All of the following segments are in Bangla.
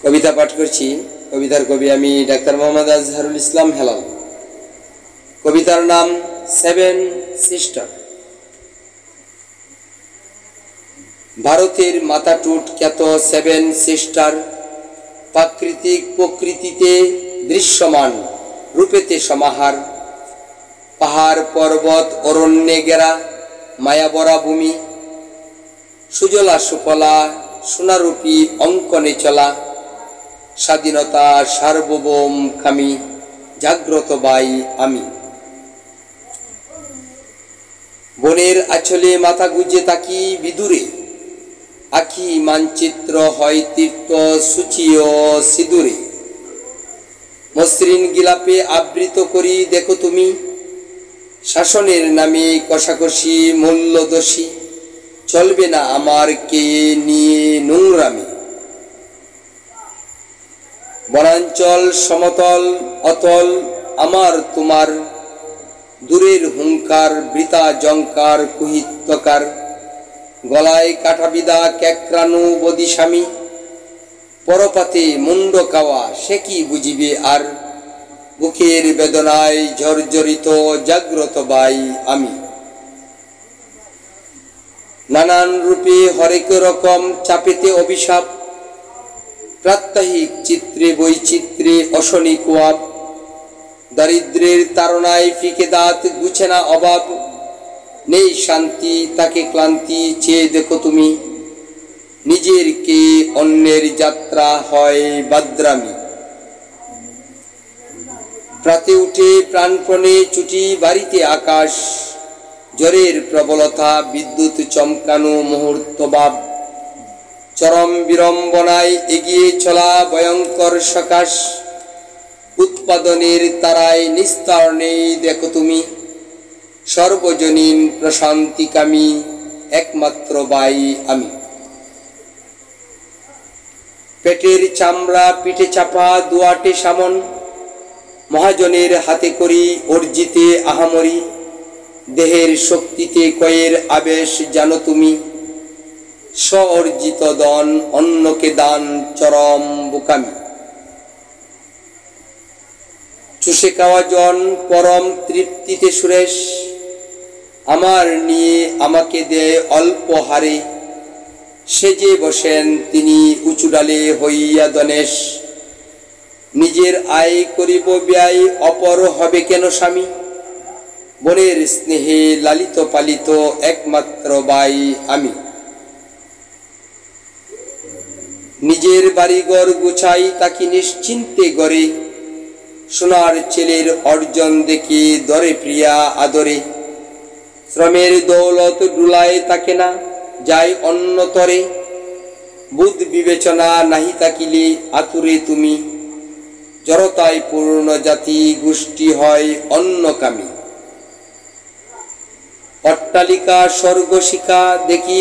কবিতা পাঠ করছি। কবিতার কবি আমি ডাক্তার মোহাম্মদ আজহারুল ইসলাম হেলাল। কবিতার নাম সেভেন সিস্টার। ভারতের মাথাটুট খ্যাত সেভেন সিস্টার, প্রাকৃতিক প্রকৃতিতে দৃশ্যমান, রূপেতে সমাহার। পাহাড় পর্বত অরণ্যে ঘেরা মায়াবরা ভূমি, সুজলা সুফলা সোনারূপী অঙ্কনে চলা। স্বাধীনতা সার্বভৌম খামি, জাগ্রত বাই আমি। বনের আঁচলে মাথা গুজে তাকি বিদুরে, আখি মানচিত্র হয় তীর্থ সূচিও সিঁদুরে। মসৃণ গিলাপে আবৃত করি দেখো তুমি, শাসনের নামে কষাকষি মূল্যদোষী। চলবে না আমার কে নিয়ে নোংরামি। বনাঞ্চল সমতল অতল আমার তোমার, দূরের হুঙ্কার বৃথা জঙ্কার কুহিত্যকার। গলায় কাঠাবিদা ক্যাক্রানু বদিস্বামী, পরপাতে মুন্ড কাওয়া সে কি বুঝিবে আর। বুকের বেদনায় জর্জরিত জাগ্রত বাই আমি। নানান রূপে হরেক রকম চাপেতে অভিশাপ, প্রাত্যহিক চিত্রে বৈচিত্র্যে অশনি কোয়াব। দারিদ্রের তাড়নায় ফিকে দাঁত গুছে না অভাব, নেই শান্তি তাকে ক্লান্তি চেয়ে দেখো তুমি। নিজের কে অন্যের যাত্রা হয় বাদ্রামি। প্রাতে উঠে প্রাণপণে ছুটি বাড়িতে আকাশ, জ্বরের প্রবলতা বিদ্যুৎ চমকানো মুহূর্ত ভাব। চরম বিড়ম্বনায় এগিয়ে চলা ভয়ঙ্কর সকাশ, উৎপাদনের তারায় নিস্তার নেই দেখো তুমি। সর্বজনীন প্রশান্তিকামী একমাত্র বাই আমি। পেটের চামড়া পিঠে চাপা দুয়াটে সামন, মহাজনের হাতে করি অর্জিতে আহামরি। দেহের শক্তিতে কয়ের আবেশ জানো তুমি, স্ব অর্জিত দন অন্যকে দান চরম বোকামি। চুষে খাওয়া জন পরম তৃপ্তিতে সুরেশ, আমার নিয়ে আমাকে দেয় অল্প হারে। সেজে বসেন তিনি উঁচু ডালে হইয়া দনেশ, নিজের আয় করিব ব্যয় অপর হবে কেন স্বামী। বনের স্নেহে লালিত পালিত একমাত্র বাই আমি। নিজের বাড়িঘর গুছাই তাকে নিশ্চিন্তে গড়ে, সোনার ছেলের অর্জন দেখে দরে প্রিয়া আদরে। শ্রমের দৌলত ডুলায় তাকে না যায় অন্যতরে, বুধ বিবেচনা নাহি তাকিলে আতুরে তুমি। জড়তায় পূর্ণ জাতি গোষ্ঠী হয় অন্যকামী। অট্টালিকা স্বর্গশিখা দেখি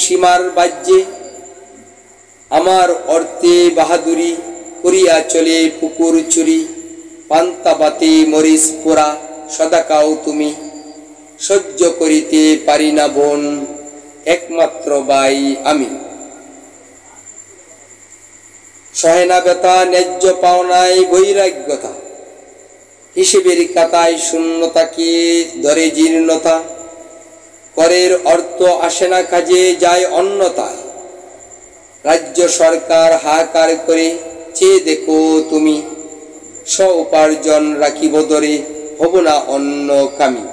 সীমার বাজ্যে, আমার অর্থে বাহাদুরি করিয়া চলে পুকুর চুরি। পান্তা বাতে মরিচ পোড়া সদাকাও তুমি, সহ্য করিতে পারি না বোন একমাত্র বাই আমি। সহেনা ব্যথা ন্যায্য পাওনায় বৈরাগ্যতা, হিসেবের কাতায় শূন্যতাকে ধরে জীর্ণতা। করের অর্থ আসে না কাজে যায় অন্যতায়, রাজ্য সরকার হাহাকার করে চেয়ে দেখো তুমি। স্ব উপার্জন রাখিব ধরে হব না অন্য কামি।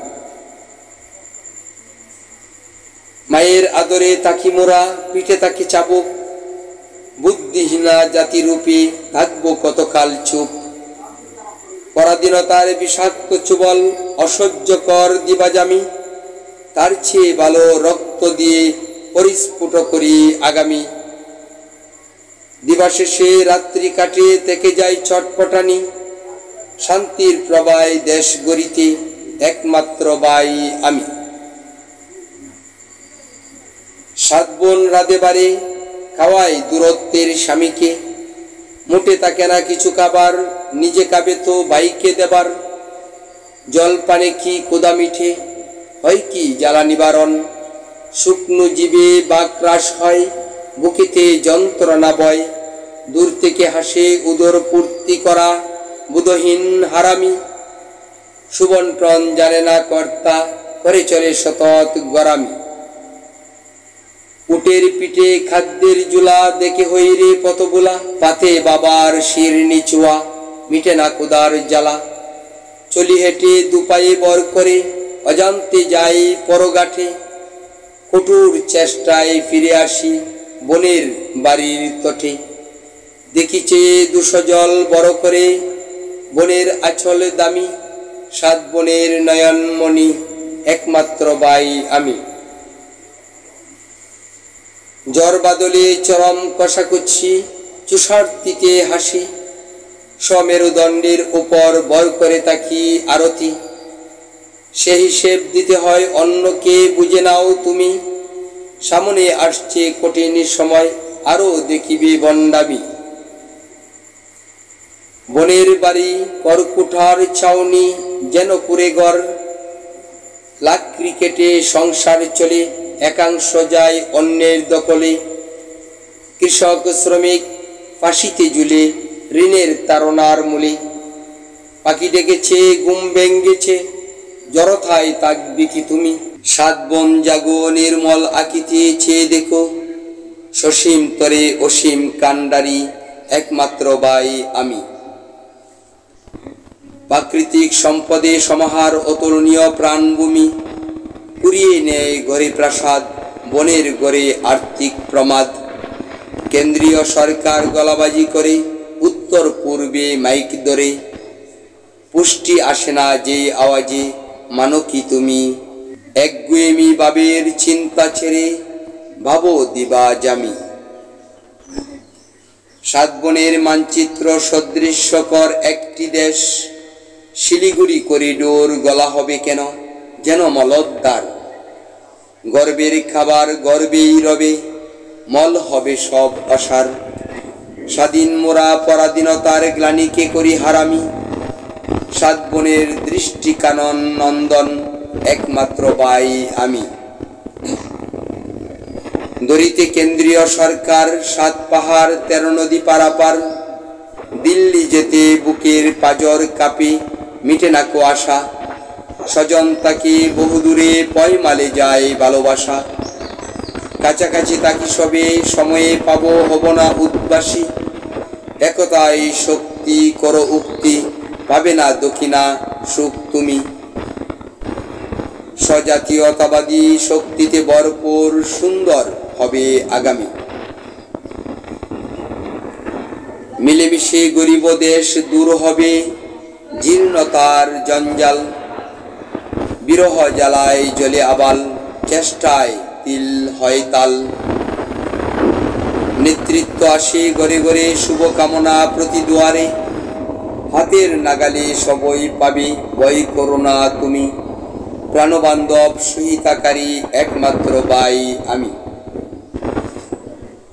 মায়ের আদরে তাকি মোরা পিঠে তাকে চাবুক, বুদ্ধিহীনা জাতিরূপে থাকবো কতকাল চুপ। পরাধীনতার বিষাক্ত চুবল অসহ্যকর দিবাজামি, তার চেয়ে ভালো রক্ত দিয়ে পরিস্ফুট করি আগামী। দিবাশেষে রাত্রি কাটে থেকে যাই ছটপটানি, শান্তির প্রবায় দেশ গড়িতে একমাত্র বাই আমি। সাত বোন রাধে বারে খাওয়াই দূরত্বের স্বামীকে, মোটে তাকে না কিছু খাবার নিজে খাবে তো ভাইকে দেবার। জল পানে কি কোদা মিঠে হয় কি জ্বালা নিবারণ, শুকনো জীবে বাক্রাস হয় বুকেতে যন্ত্রণা বয়। দূর প্রত্যেকে হাসে উদর পূর্তি করা বুধহীন হারামি, সুবন্টন জানে না কর্তা, করে চলে সতত গরামি। উটের পিঠে খাদ্যের জুলা, দেখে হইরে পতগুলা, পাতে বাবার শির নিচুয়া, মিটে না কুদার জ্বালা। চলি হেঁটে দুপায়ে বর করে, অজান্তে যাই পরগাঠে, কঠোর চেষ্টায় ফিরে আসি বনের বাড়ির তটে। দেখিছে দুশজল বড় করে, বনের আঁচল দামি, সাত বনের নয়নমণি, একমাত্র বাই আমি। জ্বর বাদলে চরম কষাকুচ্ছি, চুষার্তিতে হাসি, সমেরুদণ্ডের উপর বর করে তাকি আরতি। সে হিসেব দিতে হয় অন্যকে, বুঝে নাও তুমি, সামনে আসছে কঠিন সময়, আরো দেখিবে বন্ডামি। বনের বাড়ি করকুঠার ছাউনি, যেন পুরে ঘর, লাখ ক্রিকেটে সংসার চলে, একাংশ যায় অন্যের দখলে। কৃষক শ্রমিক ফাঁসিতে ঝুলে, ঋণের তাড়নার মূলে। পাখি ডেকেছে ঘুম ভেঙ্গেছে, জড়থায় তাকবি কি তুমি? সাত বন জাগো নির্মল আঁকিতে চেয়ে দেখো, সসীম তরে অসীম কান্ডারি, একমাত্র বাই আমি। প্রাকৃতিক সম্পদে সমাহার অতুলনীয় প্রাণভূমি, কুড়িয়ে নেয় ঘরে প্রাসাদ, বনের গড়ে আর্থিক প্রমাদ। কেন্দ্রীয় সরকার গলাবাজি করে, উত্তর পূর্বে মাইক ধরে। পুষ্টি আসে না যে আওয়াজে, মানো কি তুমি? একগুয়েমি বাবের চিন্তা ছেড়ে, ভাবো দিবা জামি। সাত বনের মানচিত্র সদৃশ্যকর একটি দেশ, শিলিগুড়ি করিডোর গলা হবে কেন, যেন মলদ্বার। গর্বের খাবার গর্বেই রবে, মল হবে সব অসার। স্বাধীন মোরা পরাধীনতার গ্লানিকে করি হারামি, সাত বনের দৃষ্টি কানন নন্দন, একমাত্র বাই আমি। দরিতে কেন্দ্রীয় সরকার, সাত পাহাড় 13 নদী পারাপার। দিল্লি যেতে বুকের পাজর কাঁপে, মিটে না কুয়াশা। স্বজন তাকে বহুদূরে, পয়মালে যায় ভালোবাসা। কাছাকাছি তাকি সবে, সময়ে পাবো হব না উদ্বাসী। একতাই শক্তি করো উক্তি, পাবে না দক্ষিণা সুখ তুমি। স্বজাতীয়তাবাদী শক্তিতে ভরপুর, সুন্দর হবে আগামী। মিলেমিশে গরিব দেশ দূর হবে, জীর্ণতার জঞ্জাল। বিরহ জ্বালায় জ্বলে আবাল, চেষ্টায় তিল হয় তাল। নেতৃত্ব আসে গড়ে গড়ে, শুভকামনা প্রতি দুয়ারে। হাতের নাগালে সবই পাবে, ভয় করো না তুমি। প্রাণবান্ধব সহিতাকারী, একমাত্র বাই আমি।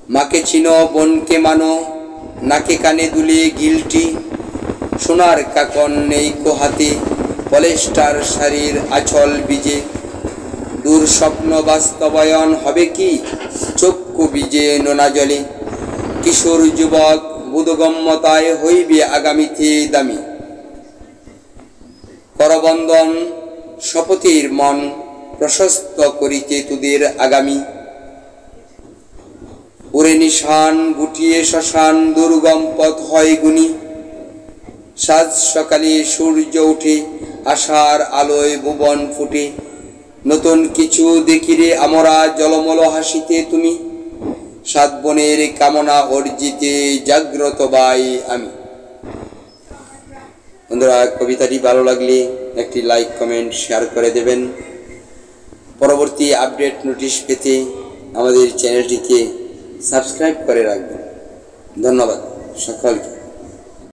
মাকে চিনো বোনকে মানো, নাকে কানে দুলে গিলটি। সোনার কাকন নেই কো হাতে, পলেস্টার শাড়ির আঁচল বিজে। দূর স্বপ্ন বাস্তবায়ন হবে কি, চক্ষু বিজে নোনা জলে। কিশোর যুবক বোধগম্যতায় হইবে আগামীতে দামি। করবন্ধন শপথের মন, প্রশস্ত করিতে তোদের আগামী। ওরে নিশান গুটিয়ে শ্মশান, দুর্গম পথ হয় গুণী। সাজ সকালে সূর্য উঠে, আশার আলোয় ভুবন ফুটে। নতুন কিছু দেখিরে আমরা, জলমল হাসিতে তুমি। সাত বনের কামনা অর্জিতে, জাগ্রত বাই আমি। বন্ধুরা, কবিতাটি ভালো লাগলে একটি লাইক কমেন্ট শেয়ার করে দেবেন। পরবর্তী আপডেট নোটিশ পেতে আমাদের চ্যানেলটিকে সাবস্ক্রাইব করে রাখবেন। ধন্যবাদ সকলকে।